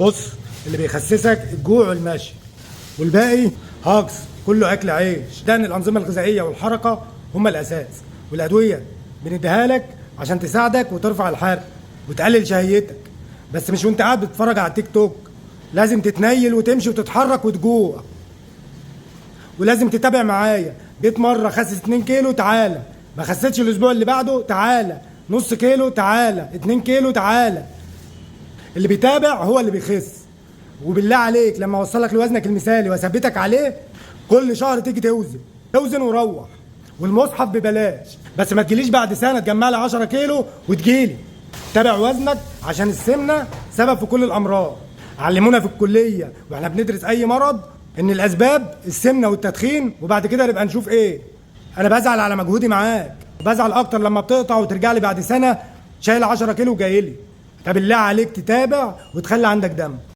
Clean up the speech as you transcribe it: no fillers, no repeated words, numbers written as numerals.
بص، اللي بيخسسك الجوع والمشي، والباقي هاكس كله اكل عيش. ده ان الانظمه الغذائيه والحركه هما الاساس، والادويه بنديها لك عشان تساعدك وترفع الحرق وتقلل شهيتك، بس مش وانت قاعد بتتفرج على التيك توك. لازم تتنيل وتمشي وتتحرك وتجوع، ولازم تتابع معايا. جيت مره خسس 2 كيلو، تعالى. ما خسيتش الاسبوع اللي بعده، تعالى. نص كيلو، تعالى. 2 كيلو، تعالى. اللي بيتابع هو اللي بيخس. وبالله عليك لما اوصلك لوزنك المثالي واثبتك عليه، كل شهر تيجي توزن وروح. والمصحف ببلاش، بس ما تجيليش بعد سنه تجمع لي 10 كيلو وتجيلي. تابع وزنك عشان السمنه سبب في كل الامراض. علمونا في الكليه واحنا بندرس اي مرض ان الاسباب السمنه والتدخين، وبعد كده نبقى نشوف ايه. انا بزعل على مجهودي معاك، بزعل اكتر لما بتقطع وترجع لي بعد سنه شايل 10 كيلو وجاي لي. فبالله عليك تتابع وتخلي عندك دم.